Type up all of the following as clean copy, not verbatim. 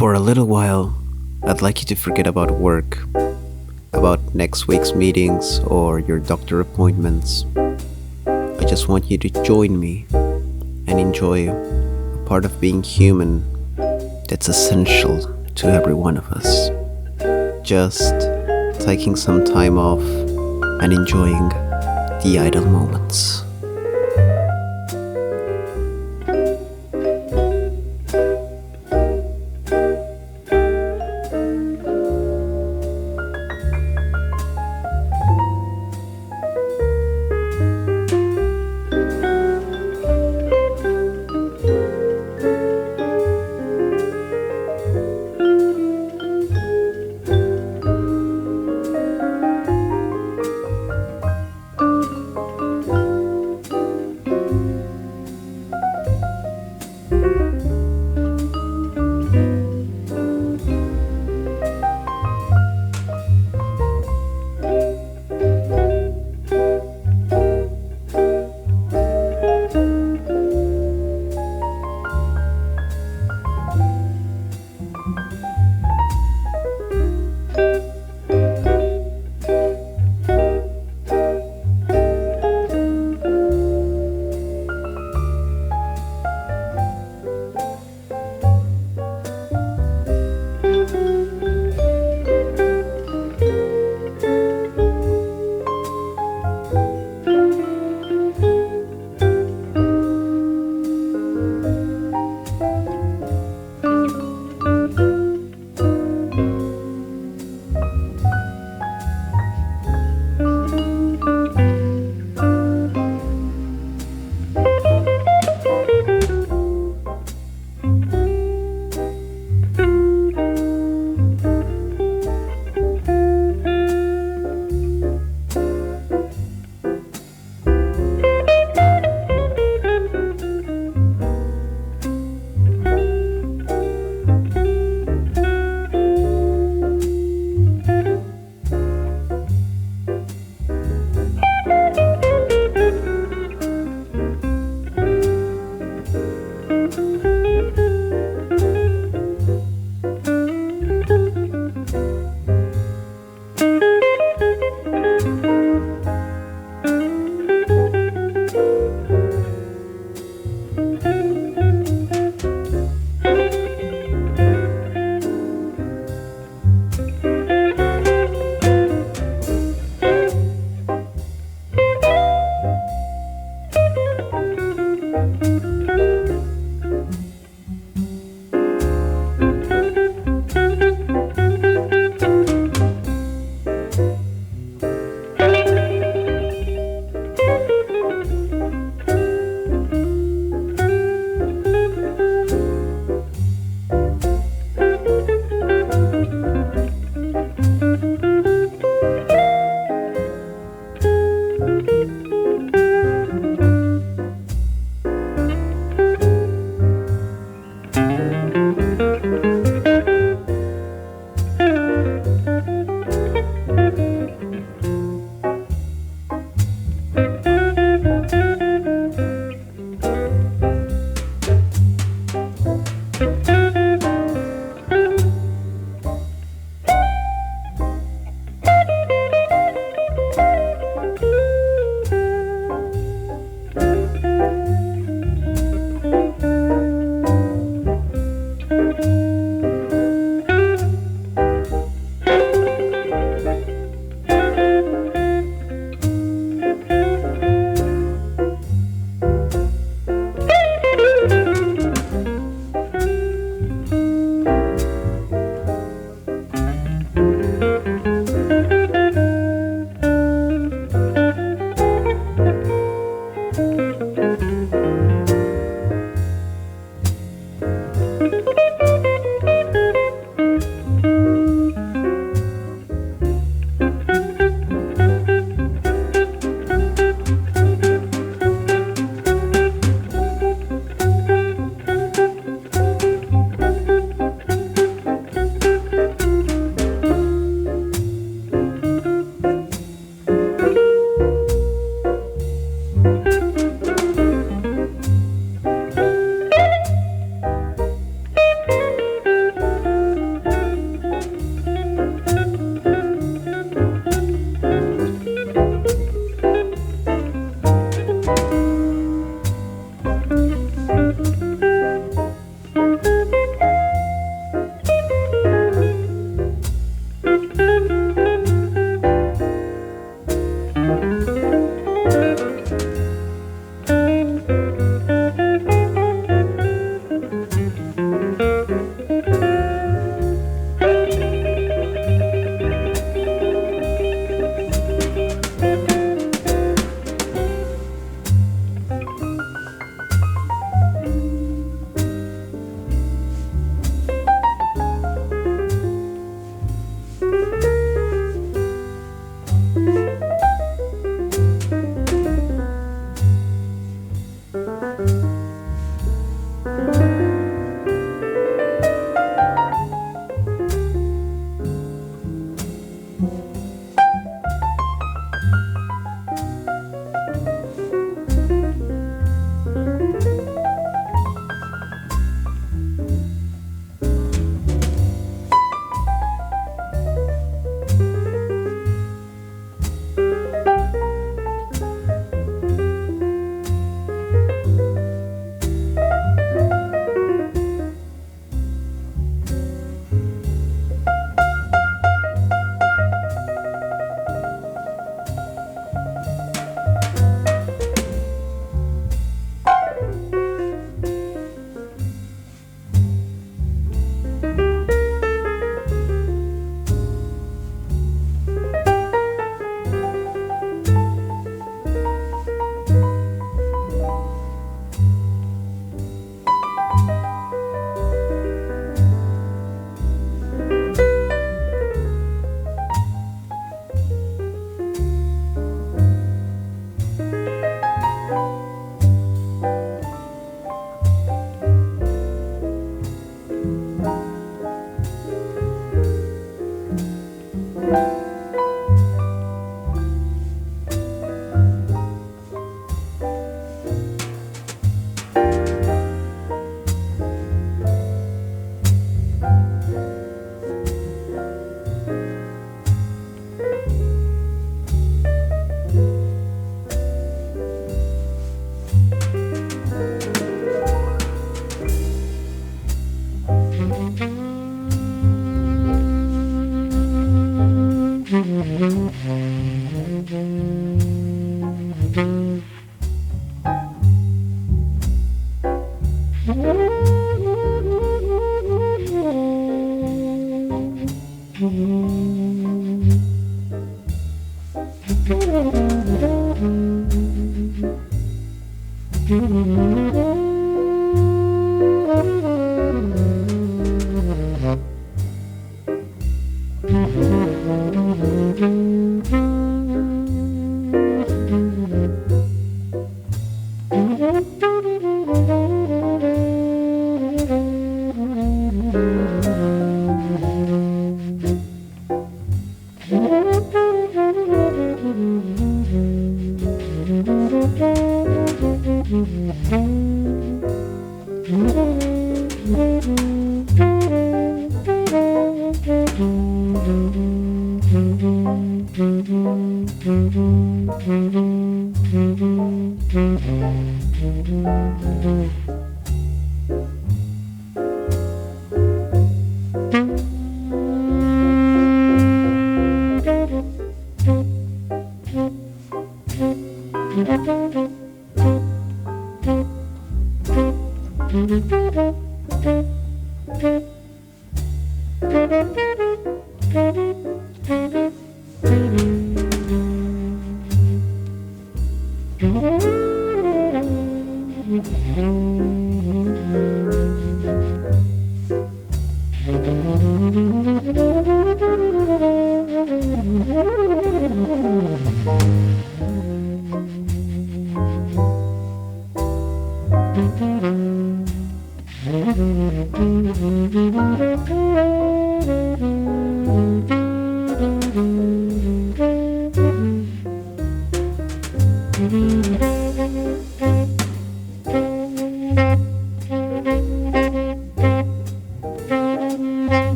For a little while, I'd like you to forget about work, about next week's meetings or your doctor appointments. I just want you to join me and enjoy a part of being human that's essential to every one of us. Just taking some time off and enjoying the idle moments.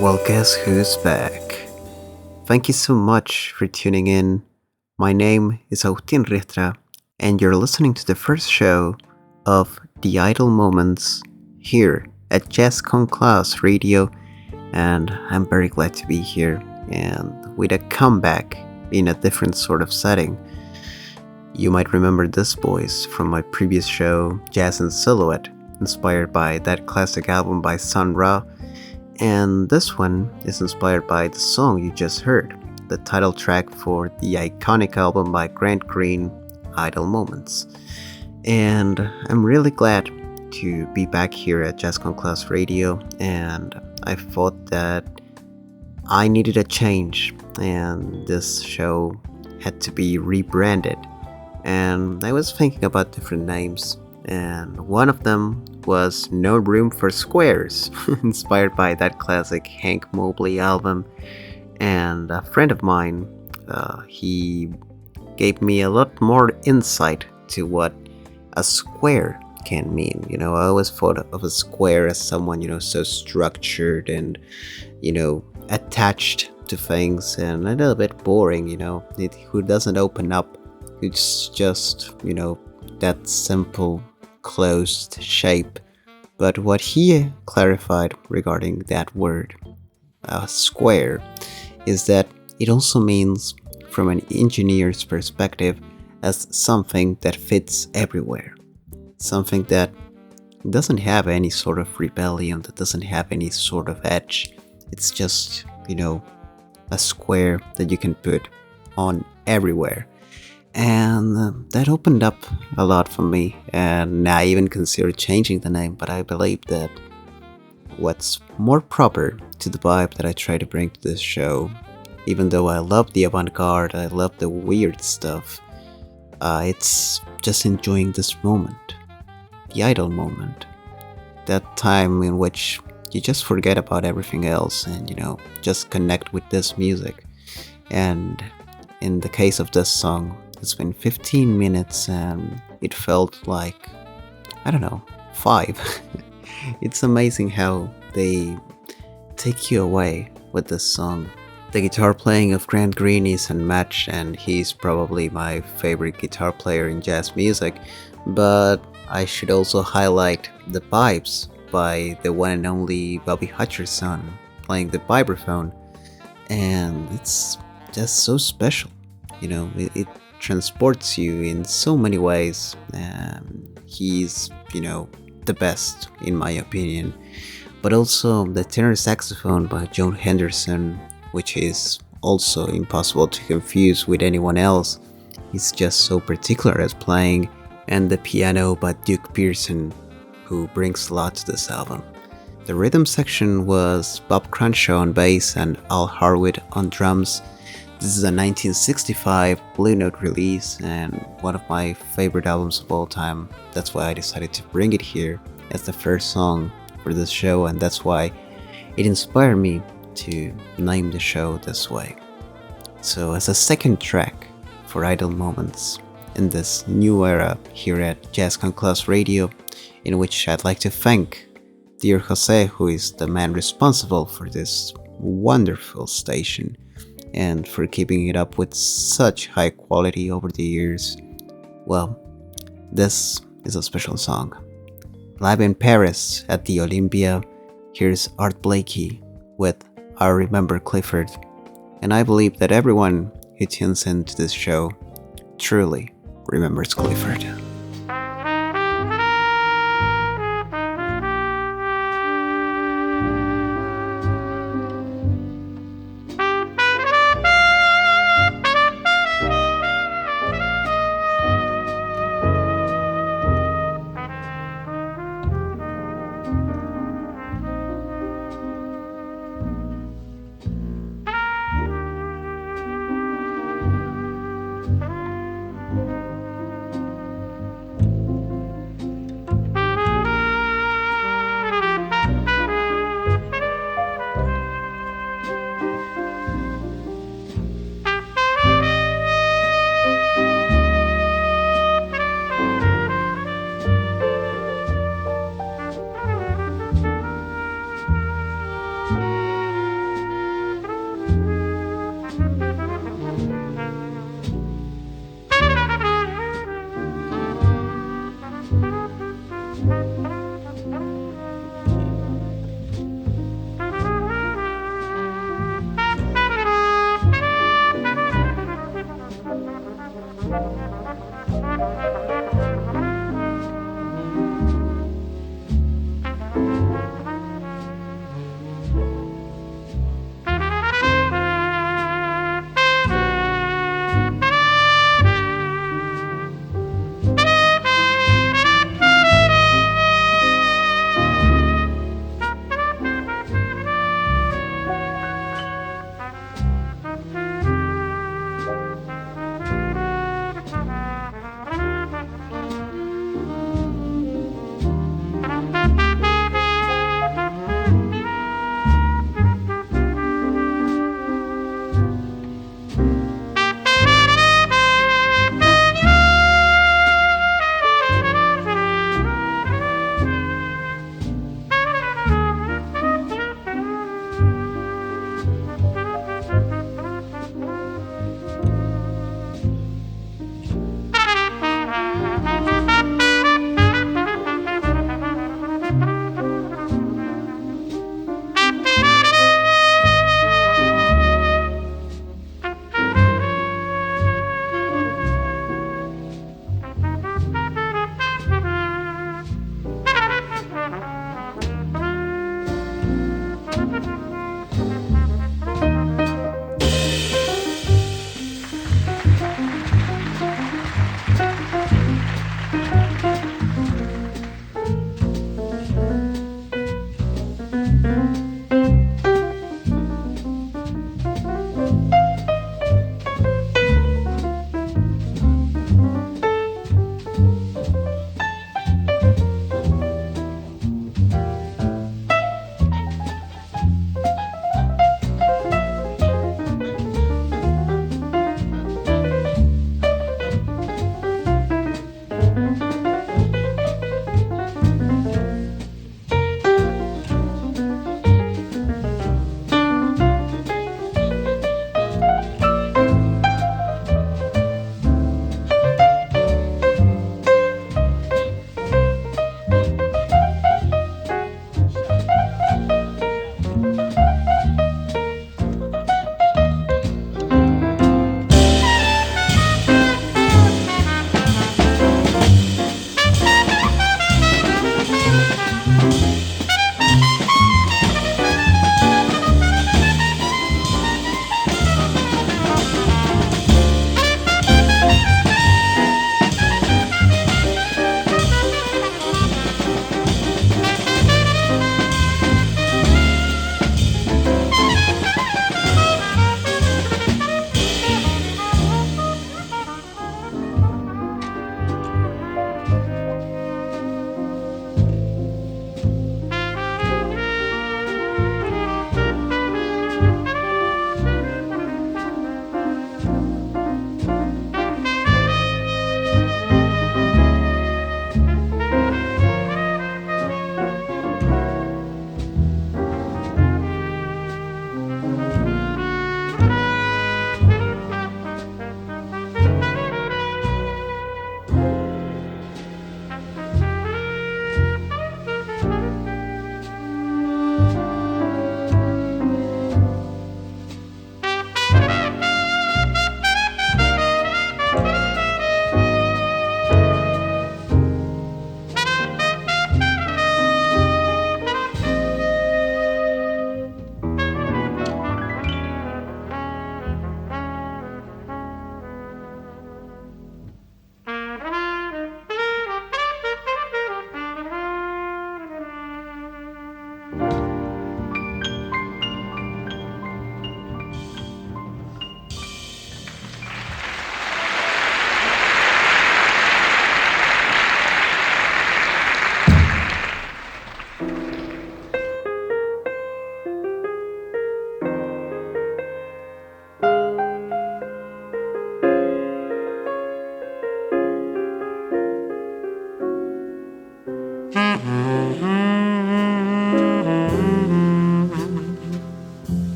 Well, guess who's back? Thank you so much for tuning in. My name is Agustín Riestra, and you're listening to the first show of The Idle Moments here at Jazz Con Class Radio, and I'm very glad to be here and with a comeback in a different sort of setting. You might remember this voice from my previous show, Jazz and Silhouette, inspired by that classic album by Sun Ra, and this one is inspired by the song you just heard, the title track for the iconic album by Grant Green, Idle Moments. And I'm really glad to be back here at JazzCon Class Radio, and I thought that I needed a change, and this show had to be rebranded. And I was thinking about different names, and one of them was No Room for Squares, inspired by that classic Hank Mobley album. And a friend of mine, he gave me a lot more insight to what a square can mean. I always thought of a square as someone, so structured and, attached to things and a little bit boring, who doesn't open up. It's just, that simple closed shape. But what he clarified regarding that word, square, is that it also means, from an engineer's perspective, as something that fits everywhere. Something that doesn't have any sort of rebellion, that doesn't have any sort of edge. It's just, a square that you can put on everywhere. And that opened up a lot for me, and I even considered changing the name, but I believe that what's more proper to the vibe that I try to bring to this show, even though I love the avant-garde, I love the weird stuff, it's just enjoying this moment, the idle moment, that time in which you just forget about everything else and, just connect with this music. And in the case of this song, it's been 15 minutes and it felt like, I don't know, 5. It's amazing how they take you away with this song. The guitar playing of Grant Green is unmatched, and he's probably my favorite guitar player in jazz music, but I should also highlight the vibes by the one and only Bobby Hutcherson playing the vibraphone, and it's just so special. It transports you in so many ways. He's, the best in my opinion. But also the tenor saxophone by Joan Henderson, which is also impossible to confuse with anyone else. He's just so particular at playing. And the piano by Duke Pearson, who brings a lot to this album. The rhythm section was Bob Crenshaw on bass and Al Harwood on drums. This is a 1965 Blue Note release and one of my favorite albums of all time. That's why I decided to bring it here as the first song for this show, and that's why it inspired me to name the show this way. So as a second track for Idle Moments in this new era here at JazzCon Class Radio, in which I'd like to thank dear Jose, who is the man responsible for this wonderful station, and for keeping it up with such high quality over the years. Well, this is a special song. Live in Paris at the Olympia, here's Art Blakey with I Remember Clifford, and I believe that everyone who tunes into this show truly remembers Clifford.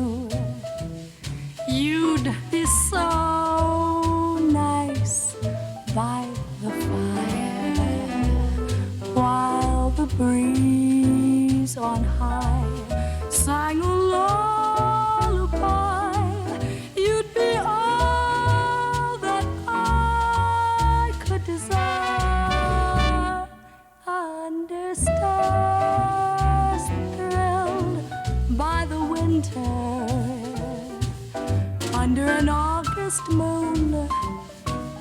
you. You'd be so nice by the fire while the breeze on high sang a lullaby. You'd be all that I could desire under stars thrilled by the winter, under an August moon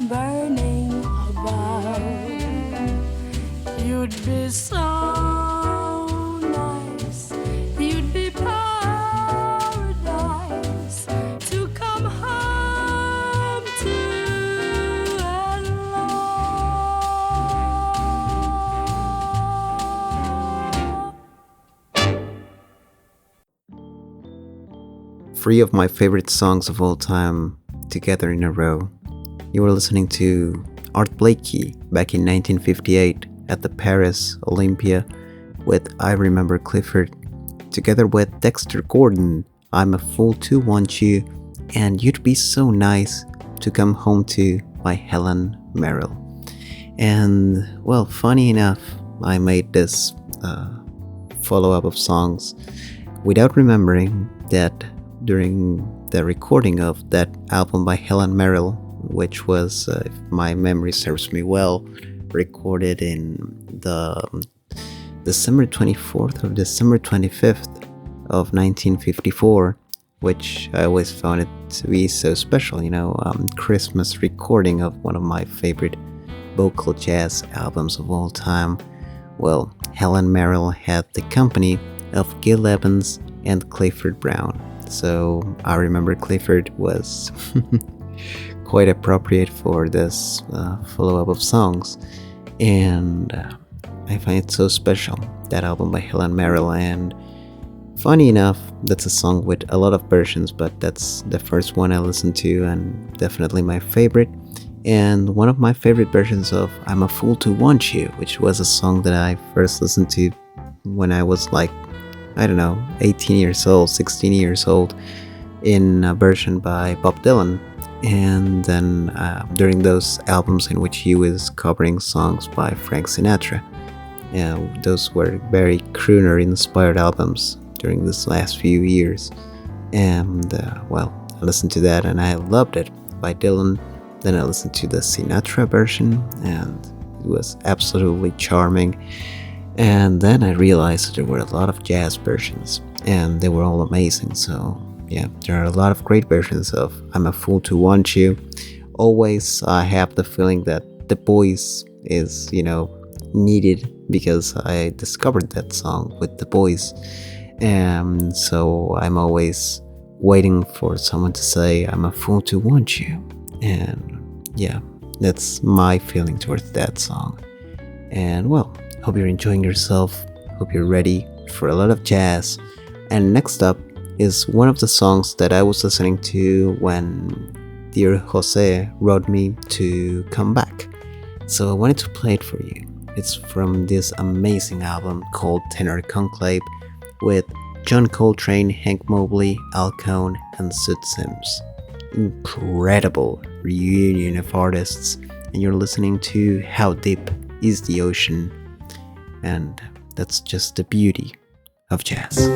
burning above. You'd be so nice, you'd be paradise to come home to and love. Three of my favorite songs of all time together in a row. You were listening to Art Blakey back in 1958 at the Paris Olympia with I Remember Clifford, together with Dexter Gordon, I'm a Fool to Want You, and You'd Be So Nice to Come Home To by Helen Merrill. And, well, funny enough, I made this follow-up of songs without remembering that during the recording of that album by Helen Merrill, which was, if my memory serves me well, recorded in the December 24th or December 25th of 1954, which I always found it to be so special, Christmas recording of one of my favorite vocal jazz albums of all time. Well, Helen Merrill had the company of Gil Evans and Clifford Brown. So I Remember Clifford was quite appropriate for this follow-up of songs. And I find it so special, that album by Helen Merrill. And funny enough, that's a song with a lot of versions, but that's the first one I listened to and definitely my favorite. And one of my favorite versions of I'm a Fool to Want You, which was a song that I first listened to when I was 18 years old, 16 years old, in a version by Bob Dylan. And then during those albums in which he was covering songs by Frank Sinatra. Those were very crooner-inspired albums during this last few years. And, I listened to that and I loved it by Dylan. Then I listened to the Sinatra version and it was absolutely charming. And then I realized there were a lot of jazz versions and they were all amazing. So yeah, there are a lot of great versions of I'm a Fool to Want You. Always I have the feeling that the Boys is, needed because I discovered that song with the Boys. And so I'm always waiting for someone to say I'm a fool to want you. And yeah, that's my feeling towards that song. And hope you're enjoying yourself. Hope you're ready for a lot of jazz. And next up is one of the songs that I was listening to when dear Jose wrote me to come back. So I wanted to play it for you. It's from this amazing album called Tenor Conclave with John Coltrane, Hank Mobley, Al Cohn, and Sid Sims. Incredible reunion of artists, and you're listening to How Deep Is the Ocean, and that's just the beauty of jazz.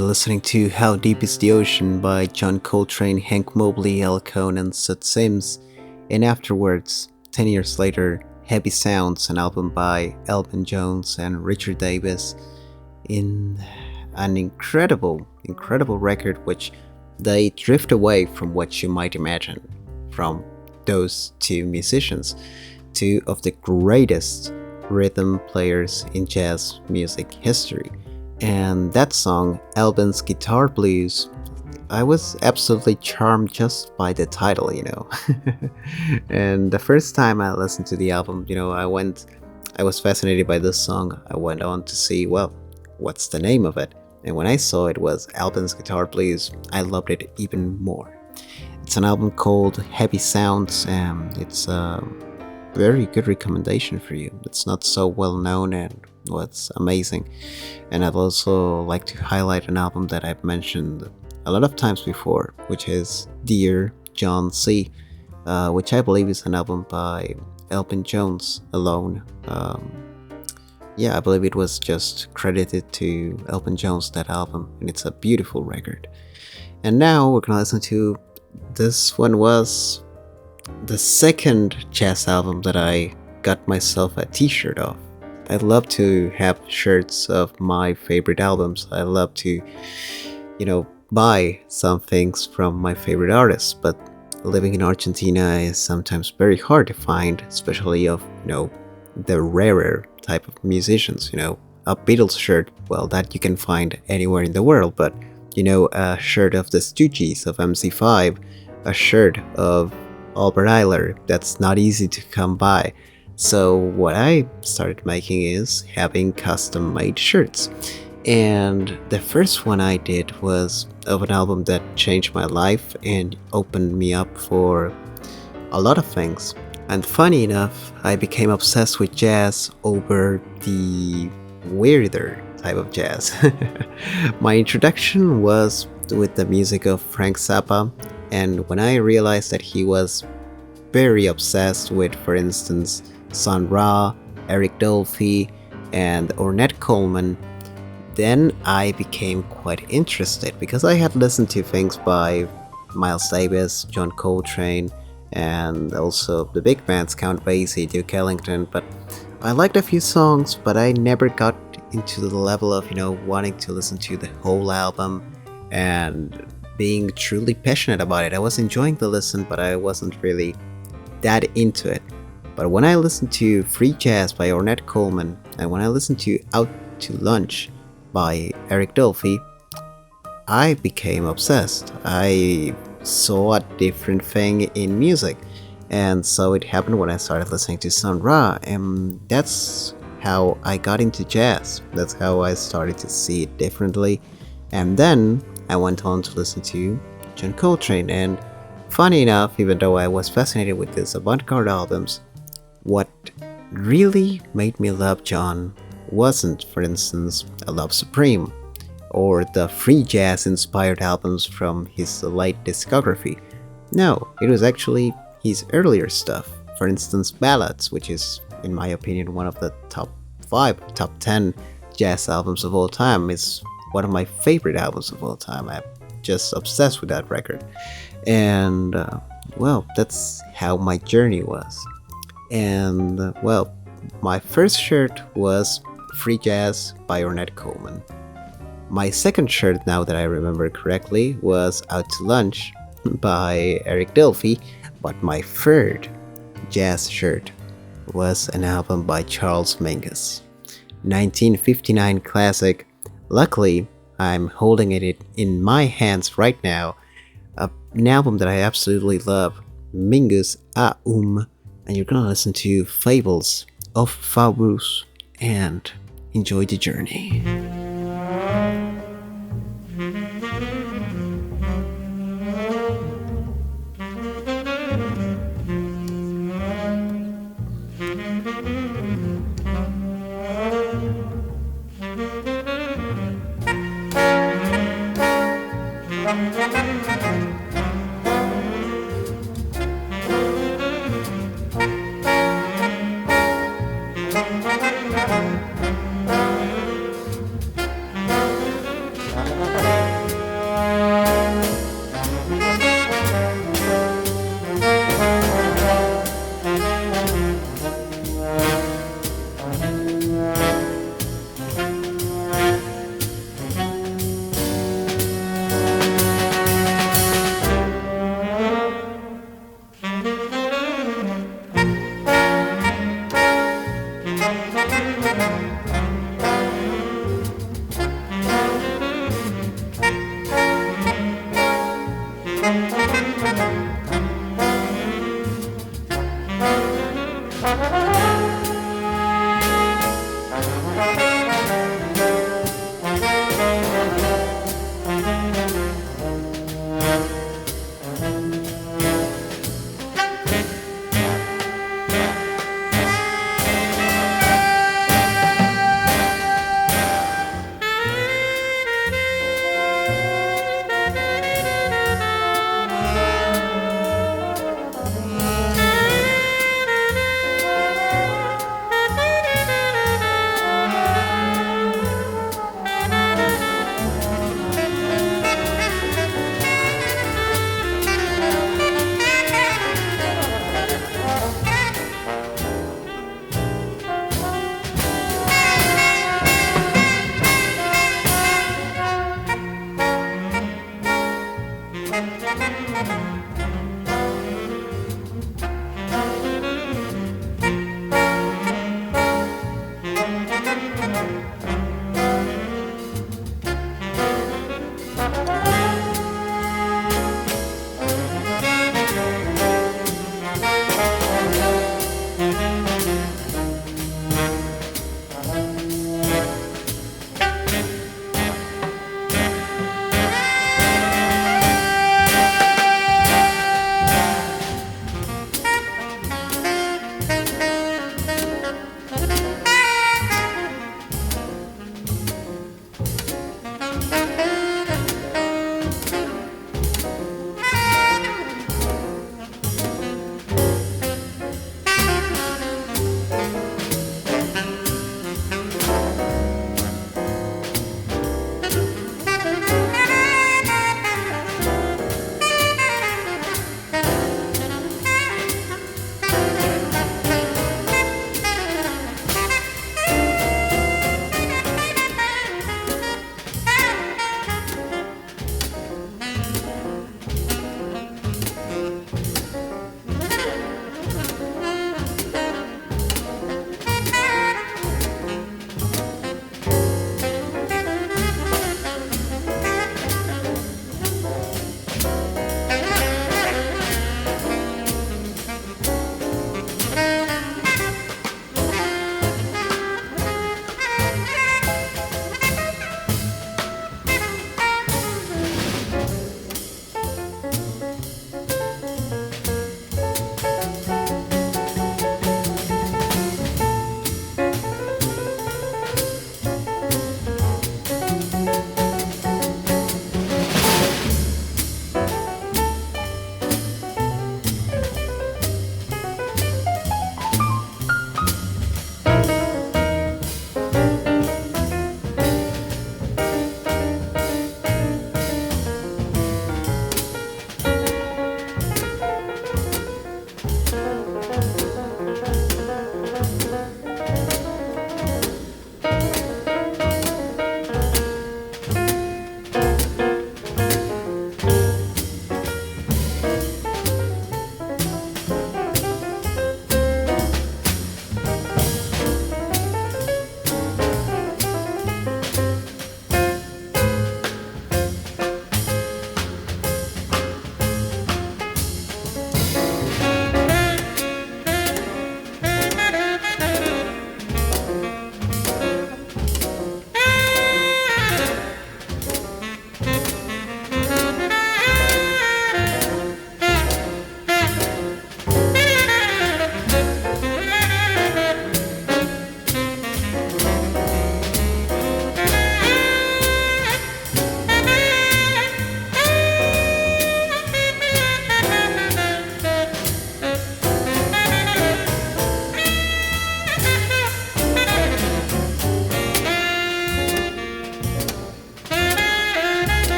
were listening to How Deep Is the Ocean by John Coltrane, Hank Mobley, Al Cohn, and Sud Sims, and afterwards, 10 years later, Heavy Sounds, an album by Elvin Jones and Richard Davis, in an incredible record which they drift away from what you might imagine from those two musicians, two of the greatest rhythm players in jazz music history. And that song, Albin's Guitar Blues, I was absolutely charmed just by the title. And the first time I listened to the album, I was fascinated by this song. I went on to see, well, what's the name of it? And when I saw it was Albin's Guitar Blues, I loved it even more. It's an album called Heavy Sounds, and it's a very good recommendation for you. It's not so well known and it's amazing. And I'd also like to highlight an album that I've mentioned a lot of times before, which is Dear John C., which I believe is an album by Elvin Jones alone. I believe it was just credited to Elvin Jones, that album, and it's a beautiful record. And now we're gonna listen to, this one was the second jazz album that I got myself a t-shirt of. I love to have shirts of my favorite albums. I love to, buy some things from my favorite artists, but living in Argentina is sometimes very hard to find, especially of, the rarer type of musicians. A Beatles shirt, well, that you can find anywhere in the world, but, a shirt of the Stooges, of MC5, a shirt of Albert Ayler, that's not easy to come by. So what I started making is having custom made shirts. And the first one I did was of an album that changed my life and opened me up for a lot of things. And funny enough, I became obsessed with jazz over the weirder type of jazz. My introduction was with the music of Frank Zappa, and when I realized that he was very obsessed with, for instance, Sun Ra, Eric Dolphy, and Ornette Coleman, then I became quite interested, because I had listened to things by Miles Davis, John Coltrane, and also the big bands, Count Basie, Duke Ellington, but I liked a few songs, but I never got into the level of, wanting to listen to the whole album and being truly passionate about it. I was enjoying the listen, but I wasn't really that into it. But when I listened to Free Jazz by Ornette Coleman, and when I listened to Out to Lunch by Eric Dolphy, I became obsessed. I saw a different thing in music. And so it happened when I started listening to Sun Ra, and that's how I got into jazz. That's how I started to see it differently. And then I went on to listen to John Coltrane, and funny enough, even though I was fascinated with his avant-garde albums, what really made me love John wasn't, for instance, A Love Supreme, or the free jazz inspired albums from his late discography. No, it was actually his earlier stuff. For instance, Ballads, which is, in my opinion, one of the top 10 jazz albums of all time, is one of my favorite albums of all time. I'm just obsessed with that record. And, that's how my journey was. And, my first shirt was Free Jazz by Ornette Coleman. My second shirt, now that I remember correctly, was Out to Lunch by Eric Dolphy, but my third jazz shirt was an album by Charles Mingus. 1959 classic. Luckily, I'm holding it in my hands right now. An album that I absolutely love, Mingus and you're gonna listen to Fables of Fabrus and enjoy the journey.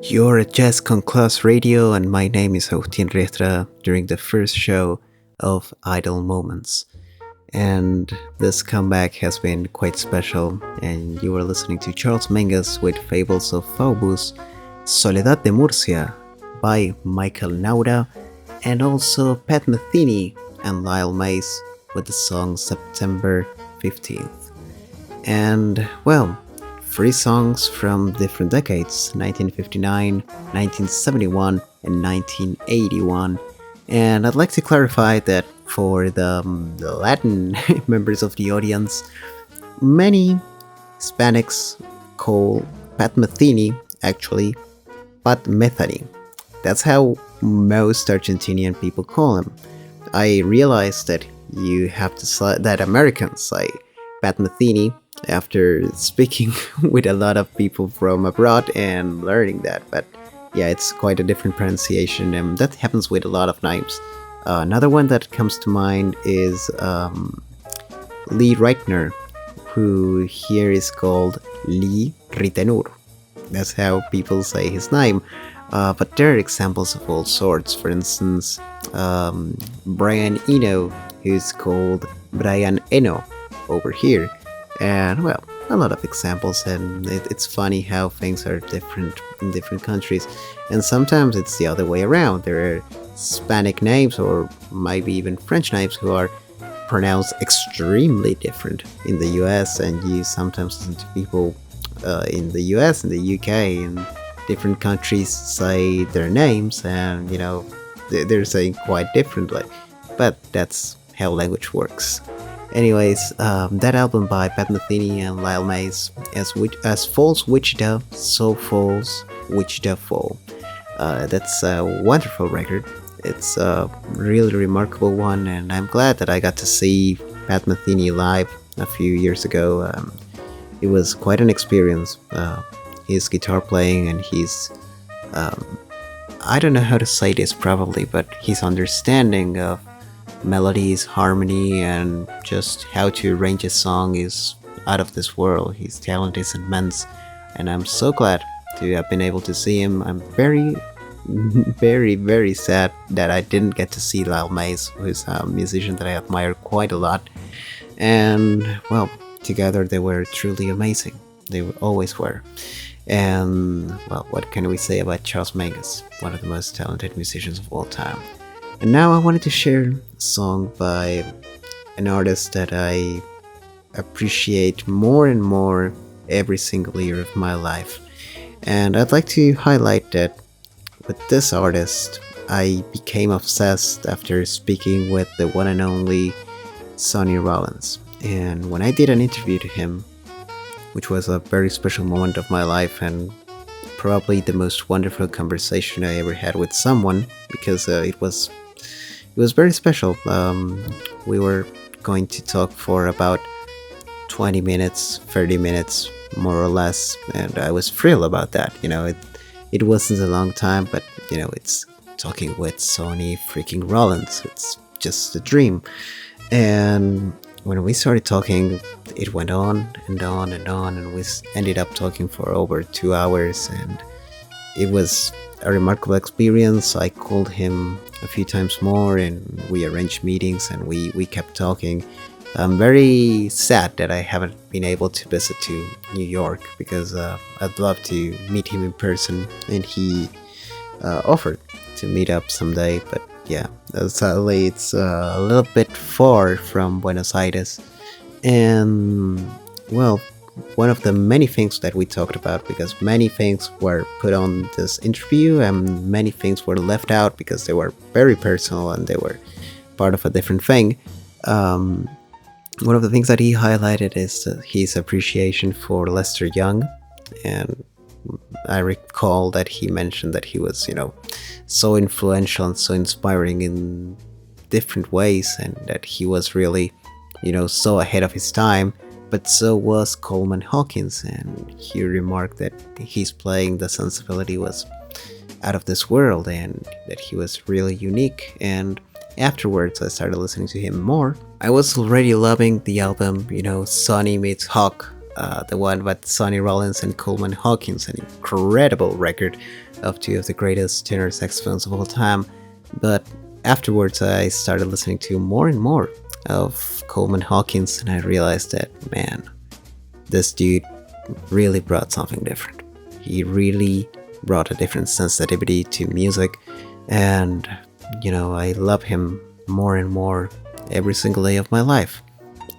You're at Jazz Con Class Radio, and my name is Agustín Riestra during the first show of Idle Moments. And this comeback has been quite special, and you are listening to Charles Mingus with Fables of Faubus, Soledad de Murcia by Michael Naura, and also Pat Metheny and Lyle Mays with the song September 15th. And, well, three songs from different decades, 1959, 1971, and 1981. And I'd like to clarify that for the Latin members of the audience, many Hispanics call Pat Metheny actually Pat Metheny. That's how most Argentinian people call him. I realized that that Americans say Pat Metheny after speaking with a lot of people from abroad and learning that, but yeah, it's quite a different pronunciation, and that happens with a lot of names. Another one that comes to mind is Lee Reitner, who here is called Lee Ritenur. That's how people say his name. But there are examples of all sorts. For instance, Brian Eno, who's called Brian Eno over here. And, well, a lot of examples, and it's funny how things are different in different countries. And sometimes it's the other way around. There are Hispanic names, or maybe even French names, who are pronounced extremely different in the US, and you sometimes listen to people in the US and the UK and different countries say their names, and, you know, they're saying quite differently. But that's how language works. Anyways, that album by Pat Metheny and Lyle Mays, as Falls Wichita, So Falls Wichita Fall. That's a wonderful record. It's a really remarkable one, and I'm glad that I got to see Pat Metheny live a few years ago. It was quite an experience. His guitar playing and his, I don't know how to say this probably, but his understanding of melodies, harmony, and just how to arrange a song is out of this world. His talent is immense, and I'm so glad to have been able to see him. I'm very, very, very sad that I didn't get to see Lyle Mays, who's a musician that I admire quite a lot. And well, together they were truly amazing. They always were. And well, what can we say about Charles Mingus, one of the most talented musicians of all time? And now I wanted to share a song by an artist that I appreciate more and more every single year of my life. And I'd like to highlight that with this artist, I became obsessed after speaking with the one and only Sonny Rollins. And when I did an interview to him, which was a very special moment of my life and probably the most wonderful conversation I ever had with someone, because it was very special. We were going to talk for about 20 minutes, 30 minutes, more or less, and I was thrilled about that. It wasn't a long time, but it's talking with Sonny freaking Rollins. It's just a dream. And when we started talking, it went on and on and on, and we ended up talking for over 2 hours, and it was a remarkable experience. I called him a few times more, and we arranged meetings, and we kept talking. I'm very sad that I haven't been able to visit to New York, because I'd love to meet him in person, and he offered to meet up someday, but yeah, sadly it's a little bit far from Buenos Aires. And well, one of the many things that we talked about, because many things were put on this interview and many things were left out because they were very personal and they were part of a different thing. One of the things that he highlighted is his appreciation for Lester Young, and I recall that he mentioned that he was, so influential and so inspiring in different ways, and that he was really, so ahead of his time. But so was Coleman Hawkins, and he remarked that his playing, the sensibility was out of this world, and that he was really unique. And afterwards, I started listening to him more. I was already loving the album, Sonny Meets Hawk, the one with Sonny Rollins and Coleman Hawkins, an incredible record of two of the greatest tenor saxophones of all time. But afterwards, I started listening to more and more of Coleman Hawkins, and I realized that, man, this dude really brought something different. He really brought a different sensitivity to music, and, I love him more and more every single day of my life.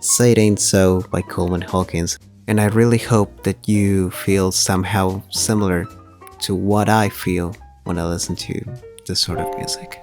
Say It Ain't So by Coleman Hawkins. And I really hope that you feel somehow similar to what I feel when I listen to this sort of music.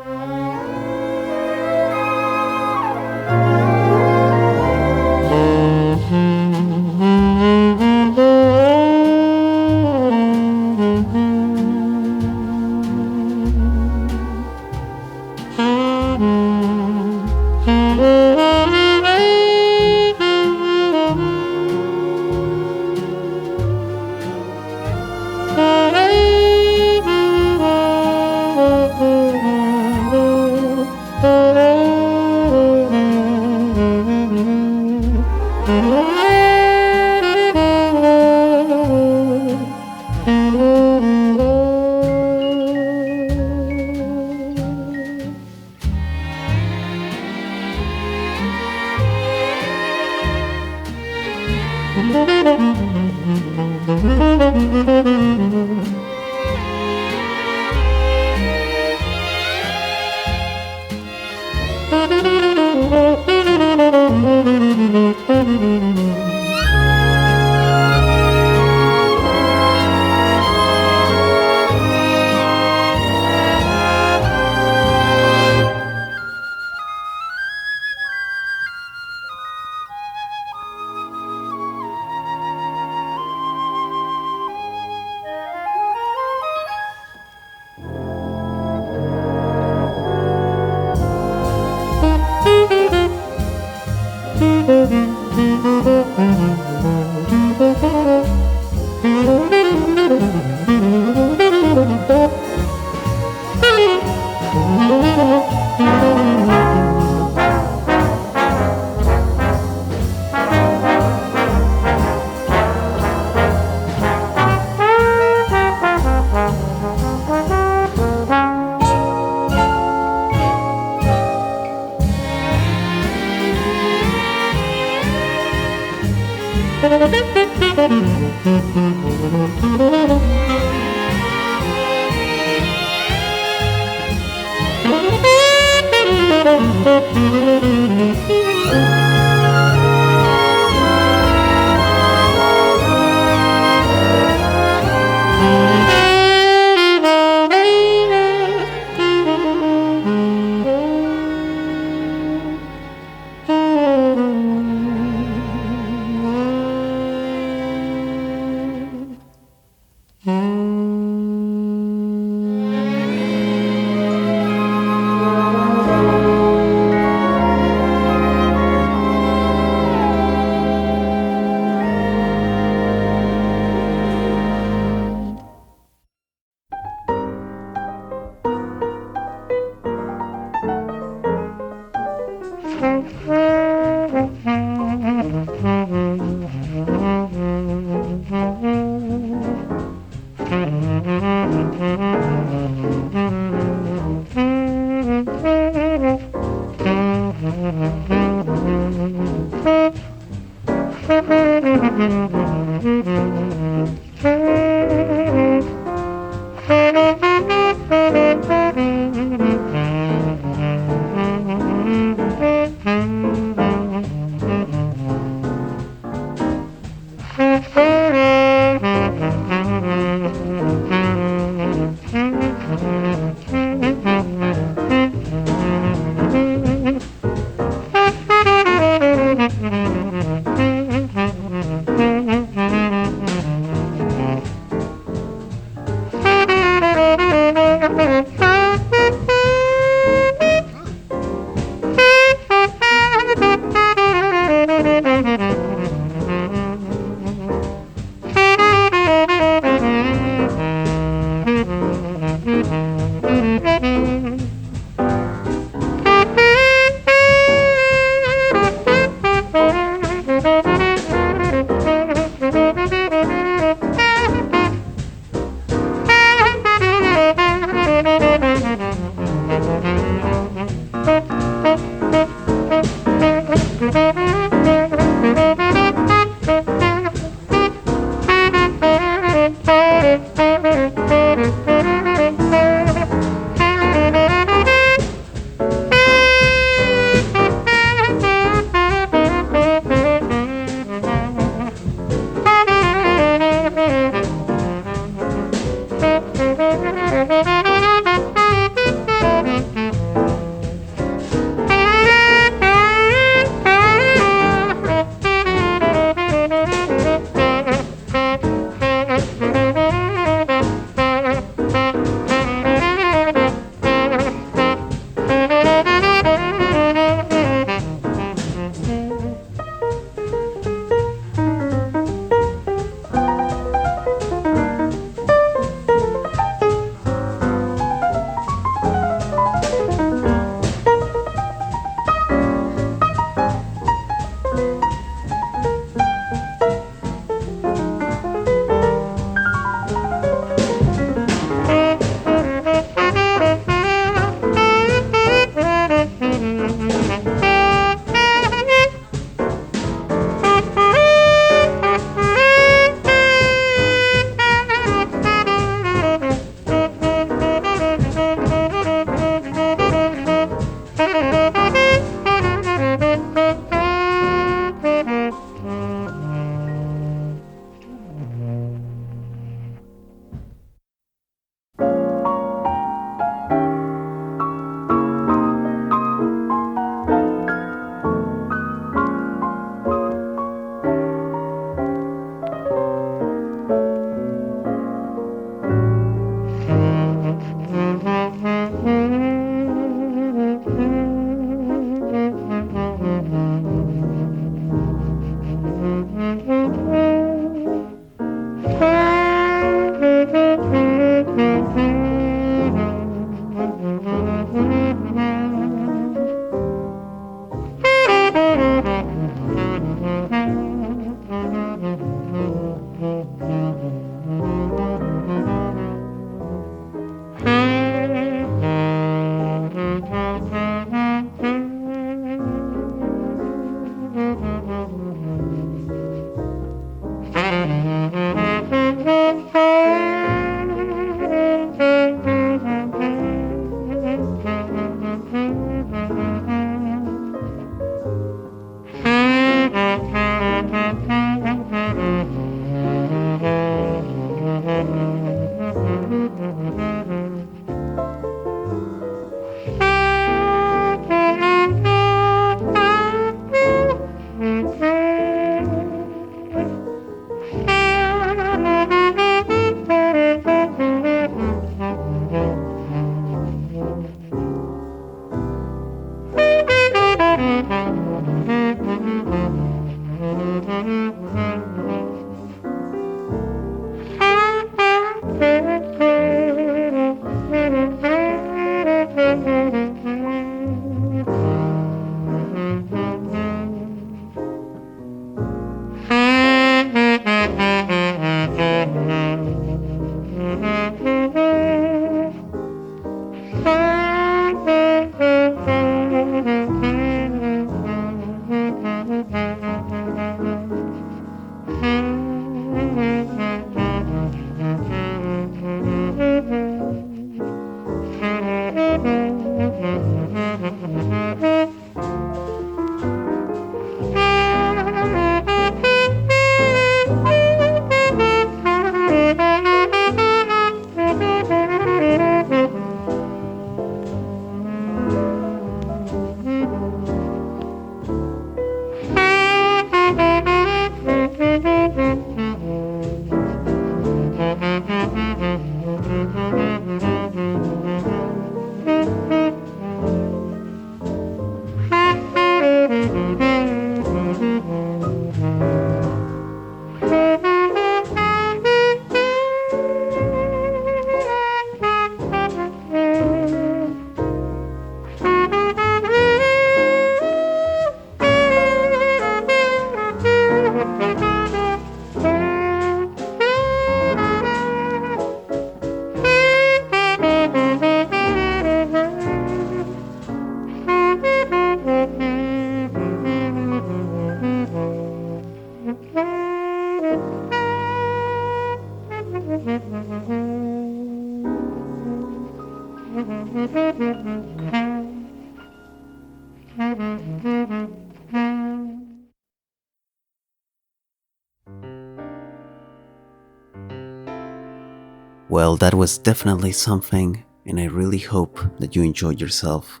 Well, that was definitely something, and I really hope that you enjoyed yourself.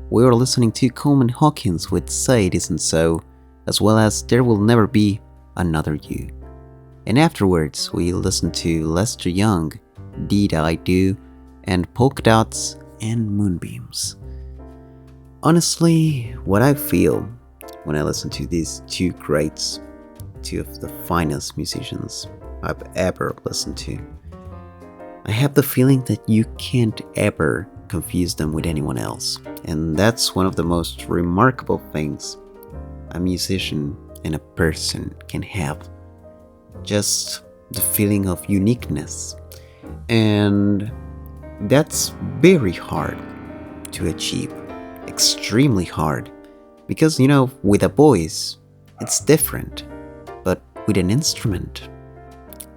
We were listening to Coleman Hawkins with Say It Isn't So, as well as There Will Never Be Another You. And afterwards, we listened to Lester Young, Did I Do, and Polka Dots and Moonbeams. Honestly, what I feel when I listen to these two greats, two of the finest musicians I've ever listened to, I have the feeling that you can't ever confuse them with anyone else. And that's one of the most remarkable things a musician and a person can have. Just the feeling of uniqueness. And that's very hard to achieve. Extremely hard. Because, with a voice, it's different. But with an instrument,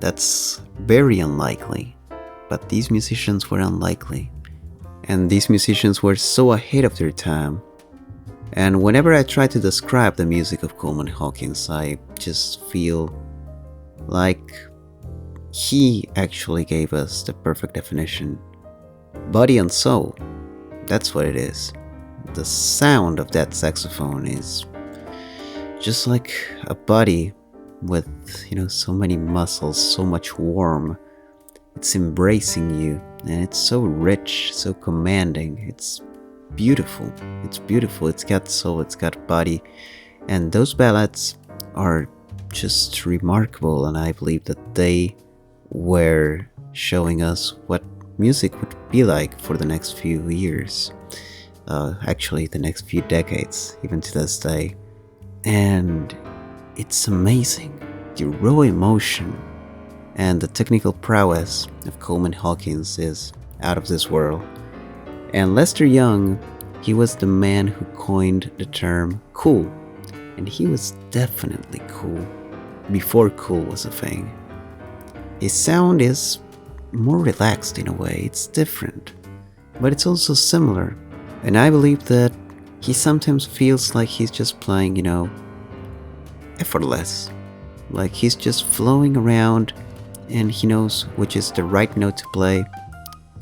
that's very unlikely. But these musicians were unlikely. And these musicians were so ahead of their time. And whenever I try to describe the music of Coleman Hawkins, I just feel like he actually gave us the perfect definition. Body and soul, that's what it is. The sound of that saxophone is just like a body with, so many muscles, so much warmth. It's embracing you, and it's so rich, so commanding. It's beautiful. It's beautiful. It's got soul, it's got body. And those ballads are just remarkable, and I believe that they were showing us what music would be like for the next few years. Actually, the next few decades, even to this day. And it's amazing. The raw emotion and the technical prowess of Coleman Hawkins is out of this world. And Lester Young, he was the man who coined the term cool. And he was definitely cool before cool was a thing. His sound is more relaxed in a way, it's different. But it's also similar. And I believe that he sometimes feels like he's just playing, effortless. Like he's just flowing around and he knows which is the right note to play,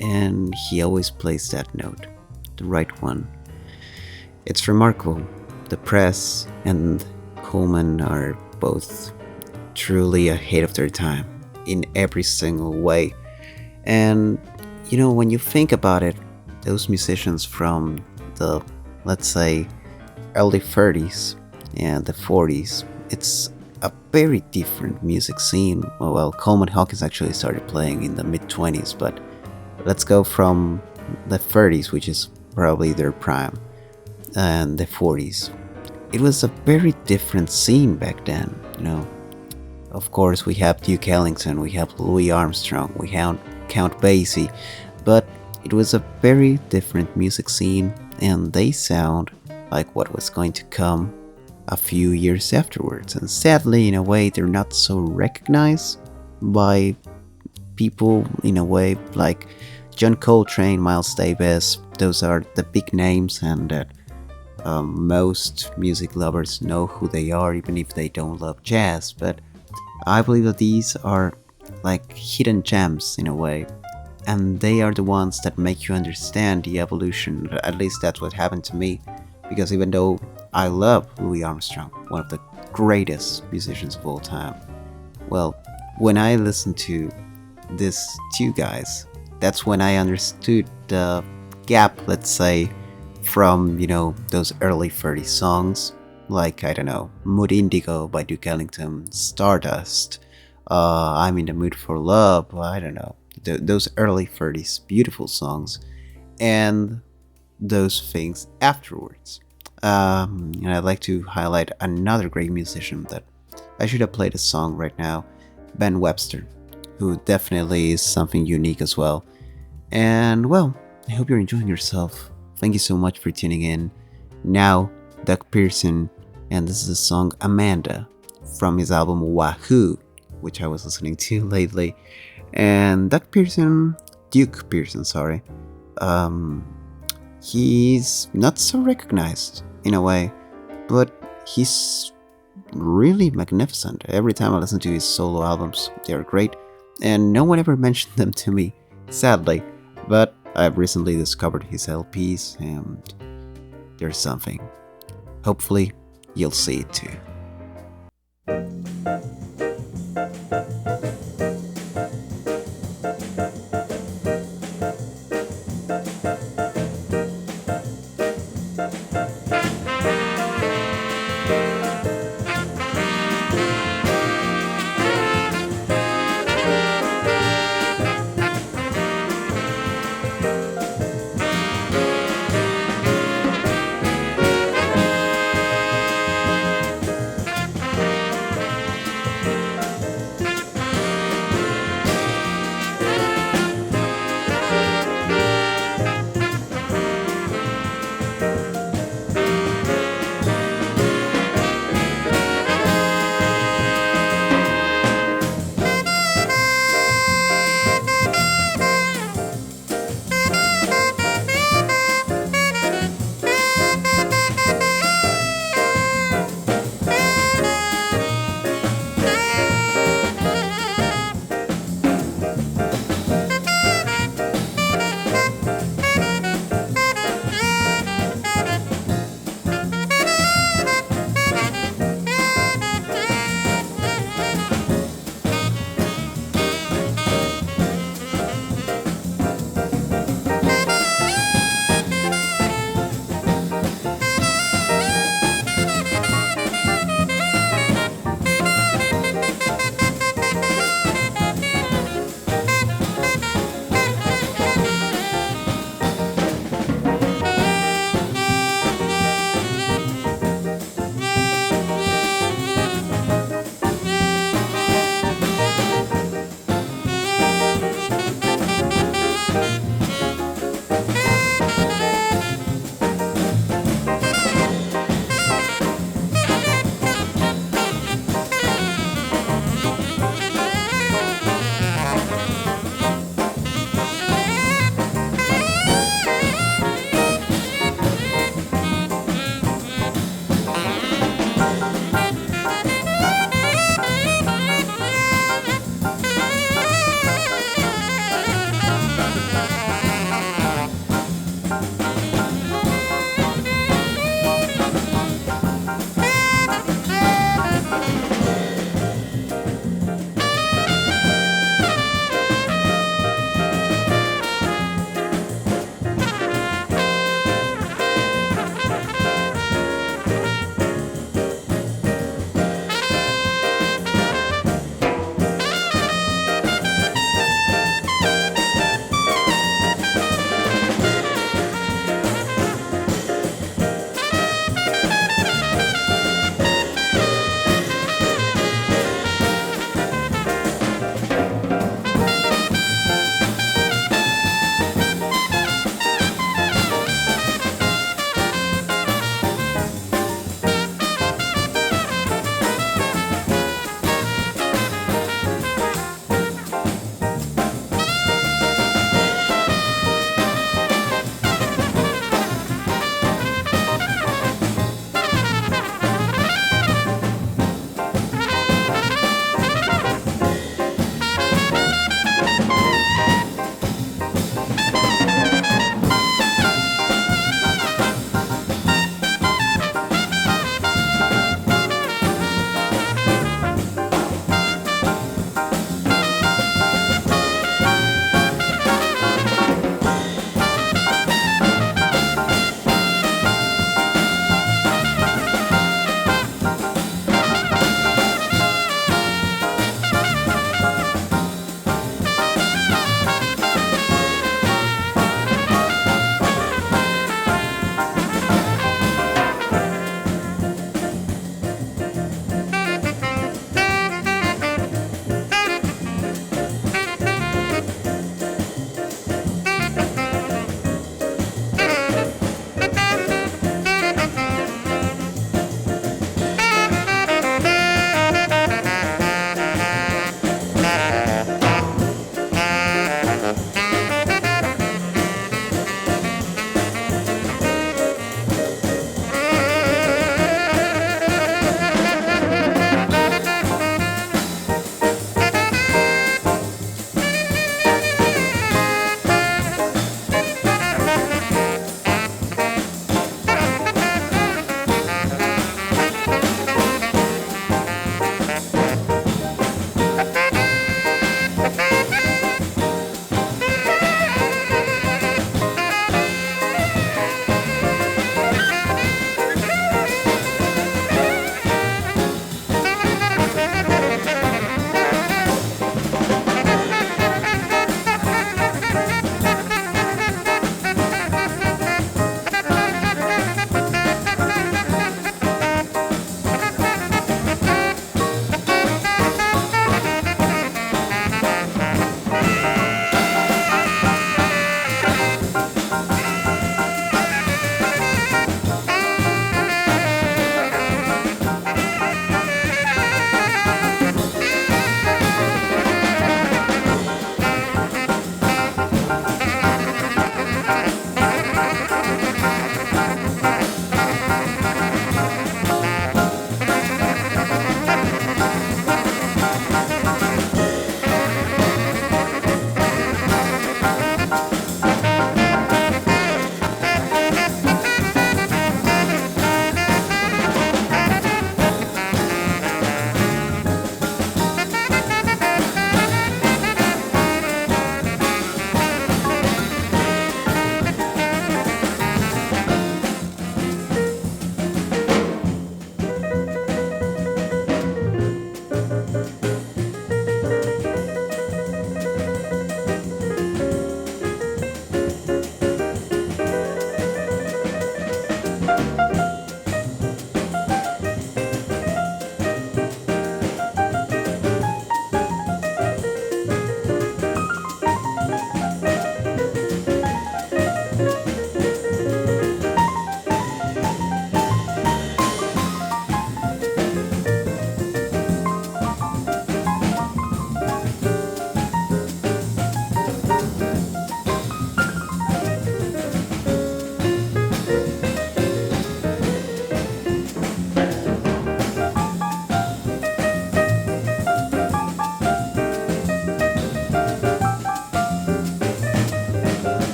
and he always plays that note, the right one. It's remarkable. The Prez and Coleman are both truly ahead of their time in every single way. And when you think about it, those musicians from the, let's say, early 30s and the 40s, it's a very different music scene. Well, Coleman Hawkins actually started playing in the mid-20s, but let's go from the 30s, which is probably their prime, and the 40s. It was a very different scene back then, Of course, we have Duke Ellington, we have Louis Armstrong, we have Count Basie, but it was a very different music scene, and they sound like what was going to come a few years afterwards. And sadly, in a way, they're not so recognized by people, in a way, like John Coltrane, Miles Davis. Those are the big names, and that most music lovers know who they are, even if they don't love jazz. But I believe that these are like hidden gems in a way, and they are the ones that make you understand the evolution. At least that's what happened to me, because even though I love Louis Armstrong, one of the greatest musicians of all time, well, when I listened to these two guys, that's when I understood the gap, let's say, from, those early 30 songs, like, I don't know, Mood Indigo by Duke Ellington, Stardust, I'm in the Mood for Love, I don't know, those early 30s beautiful songs, and those things afterwards. And I'd like to highlight another great musician that I should have played a song right now, Ben Webster, who definitely is something unique as well. And well, I hope you're enjoying yourself. Thank you so much for tuning in. Now, Doug Pearson, and this is the song Amanda from his album Wahoo, which I was listening to lately. And Duke Pearson, He's not so recognized in a way, but he's really magnificent. Every time I listen to his solo albums, they're great, and no one ever mentioned them to me, sadly. But I've recently discovered his LPs, and there's something. Hopefully, you'll see it too.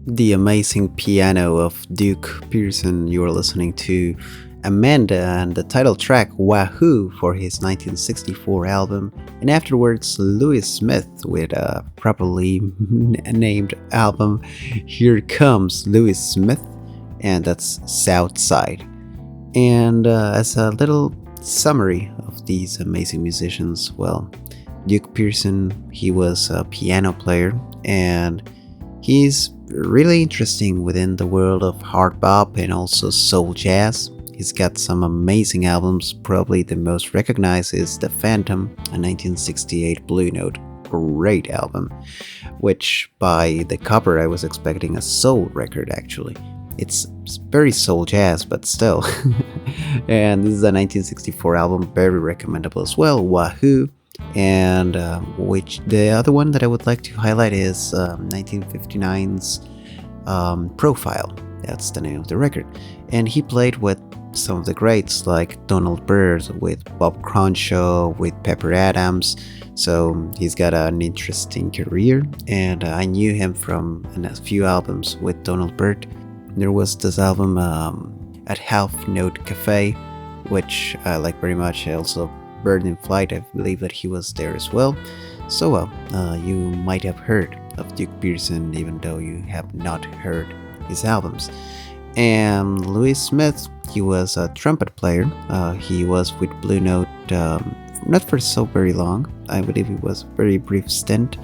The amazing piano of Duke Pearson. You are listening to Amanda and the title track Wahoo for his 1964 album, and afterwards Louis Smith with a properly named album, Here Comes Louis Smith, and that's Southside. And as a little summary of these amazing musicians, well, Duke Pearson, he was a piano player, and he's really interesting within the world of hard bop and also soul jazz. He's got some amazing albums. Probably the most recognized is The Phantom, a 1968 Blue Note. Great album, which by the cover I was expecting a soul record actually. It's very soul jazz, but still. And this is a 1964 album, very recommendable as well, Wahoo. And which the other one that I would like to highlight is 1959's Profile. That's the name of the record. And he played with some of the greats like Donald Byrd, with Bob Crenshaw, with Pepper Adams. So he's got an interesting career, and I knew him from a few albums with Donald Byrd. There was this album at Half Note Cafe, which I like very much. I also Bird in Flight, I believe that he was there as well. So well, you might have heard of Duke Pearson even though you have not heard his albums. And Louis Smith, he was a trumpet player. He was with Blue Note not for so very long. I believe it was a very brief stint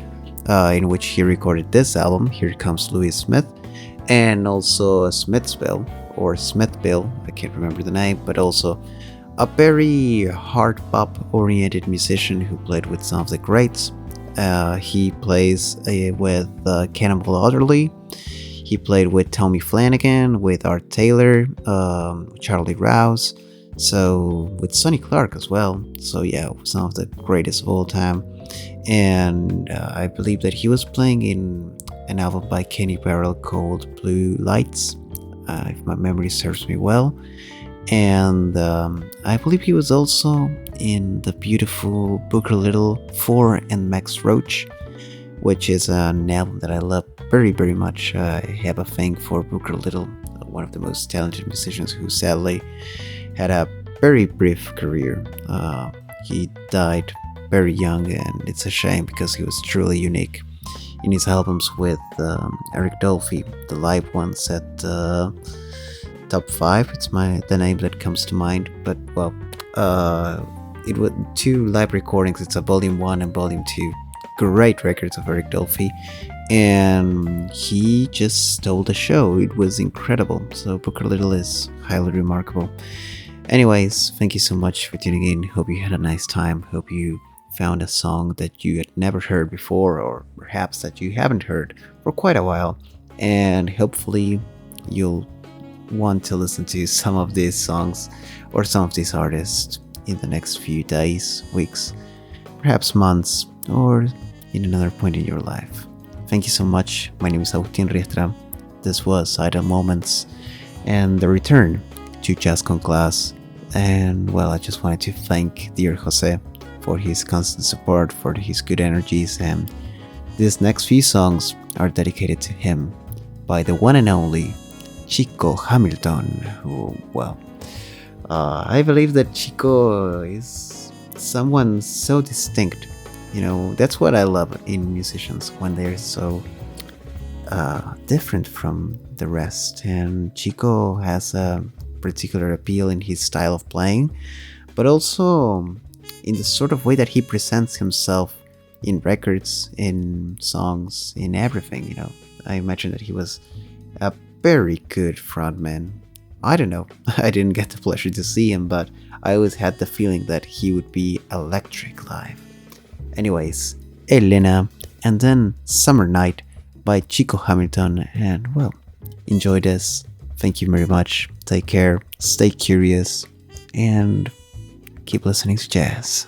in which he recorded this album, Here Comes Louis Smith, and also Smithsville or Smithville, I can't remember the name, but also a very hard bop oriented musician who played with some of the greats. He plays with Cannonball Adderley. He played with Tommy Flanagan, with Art Taylor, Charlie Rouse, so with Sonny Clark as well. So yeah, some of the greatest of all time. And I believe that he was playing in an album by Kenny Barrell called Blue Lights, if my memory serves me well. And I believe he was also in the beautiful Booker Little 4 and Max Roach, which is an album that I love very, very much. I have a thing for Booker Little, one of the most talented musicians who sadly had a very brief career. He died very young, and it's a shame because he was truly unique in his albums with Eric Dolphy, the live ones at Top 5. It's the name that comes to mind, but well, it was 2 live recordings. It's a volume 1 and volume 2. Great records of Eric Dolphy, and he just stole the show. It was incredible. So Booker Little is highly remarkable. Anyways, thank you so much for tuning in. Hope you had a nice time. Hope you found a song that you had never heard before, or perhaps that you haven't heard for quite a while, and hopefully you'll want to listen to some of these songs or some of these artists in the next few days, weeks, perhaps months, or in another point in your life. Thank you so much. My name is Agustín Riestra. This was Idle Moments and the return to Jazz Con Class. And well, I just wanted to thank dear Jose for his constant support, for his good energies, and these next few songs are dedicated to him by the one and only Chico Hamilton, who, well, I believe that Chico is someone so distinct. You know, that's what I love in musicians, when they're so different from the rest. And Chico has a particular appeal in his style of playing, but also in the sort of way that he presents himself in records, in songs, in everything. You know, I imagine that he was a very good frontman. I don't know, I didn't get the pleasure to see him, but I always had the feeling that he would be electric live. Anyways, Elena, and then Summer Night by Chico Hamilton, and well, enjoy this. Thank you very much. Take care, stay curious, and keep listening to jazz.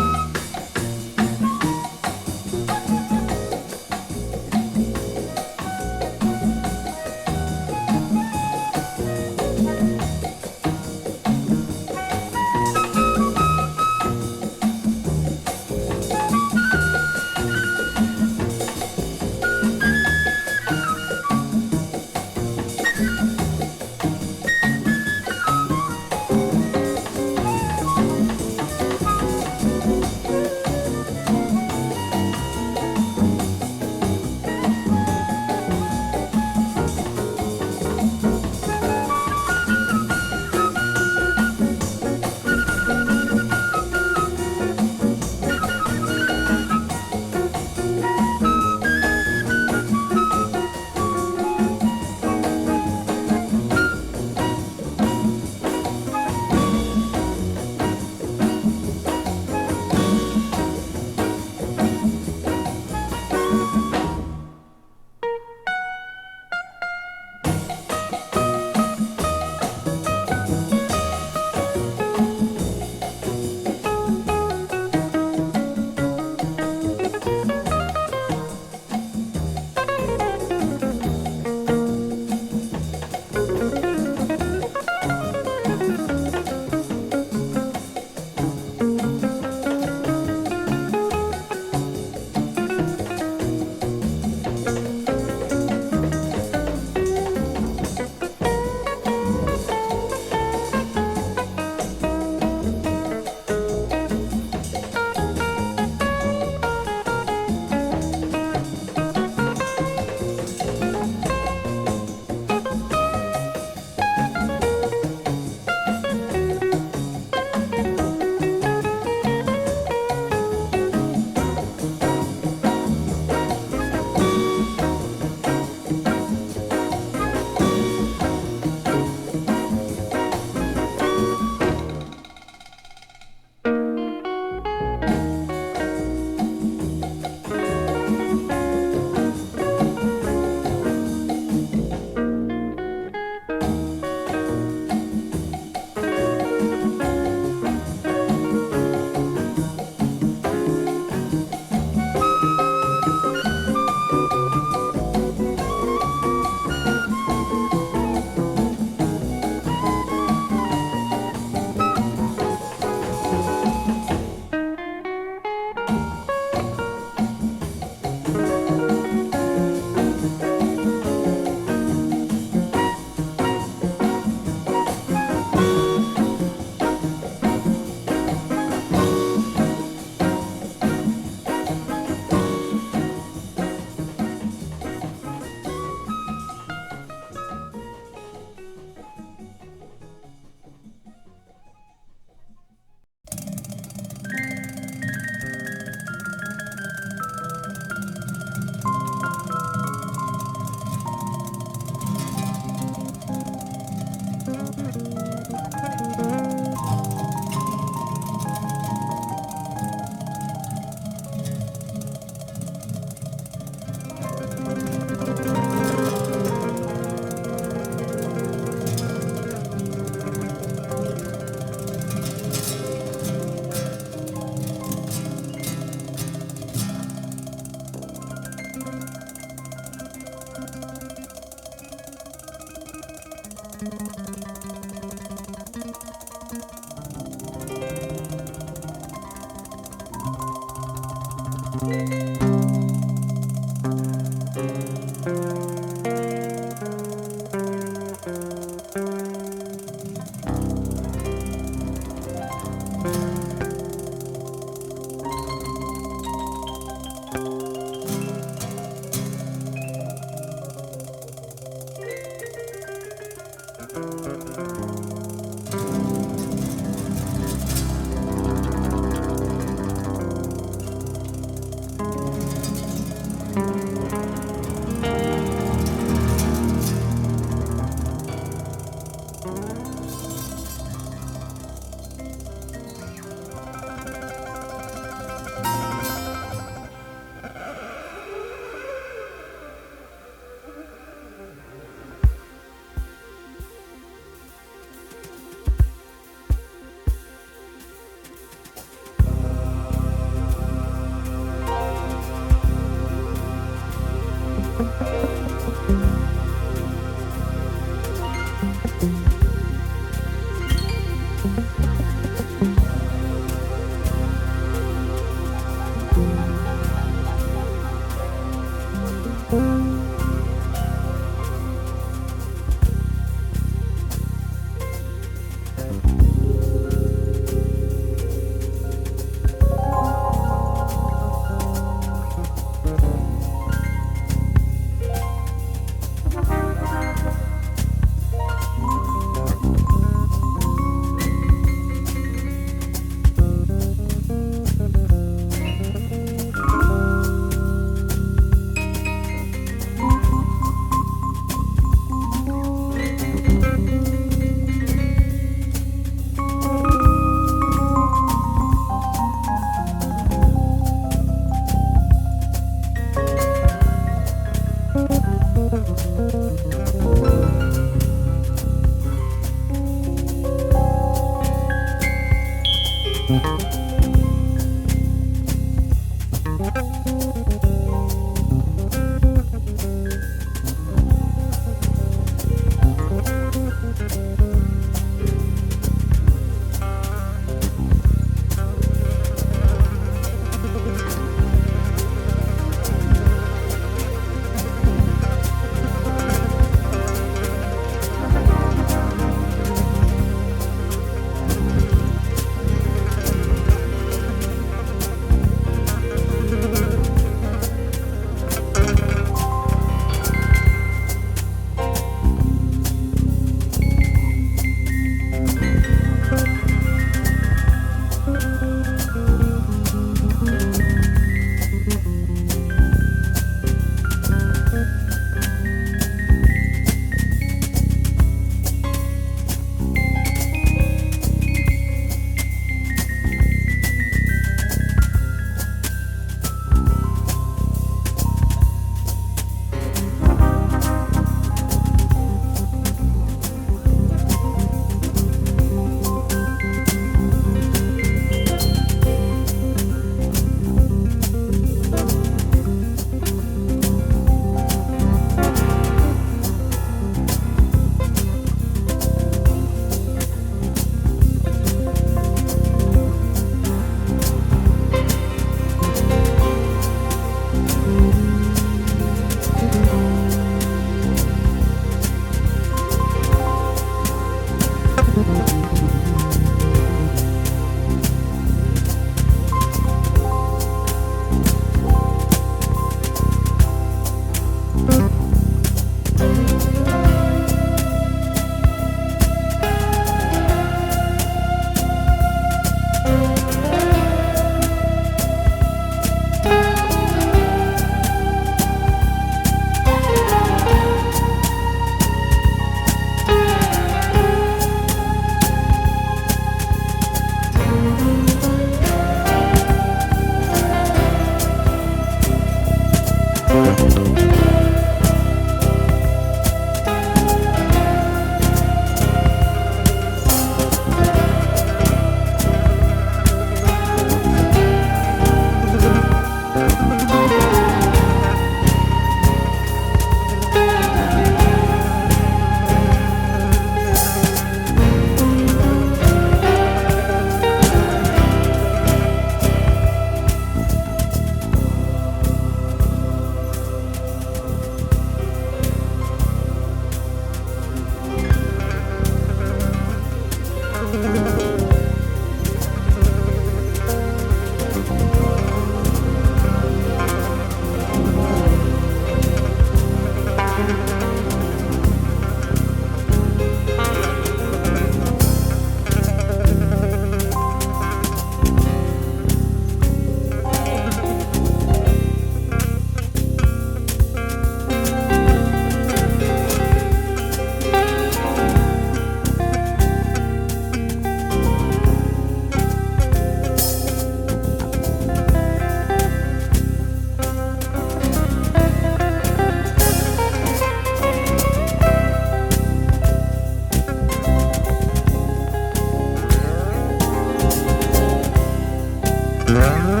Bye.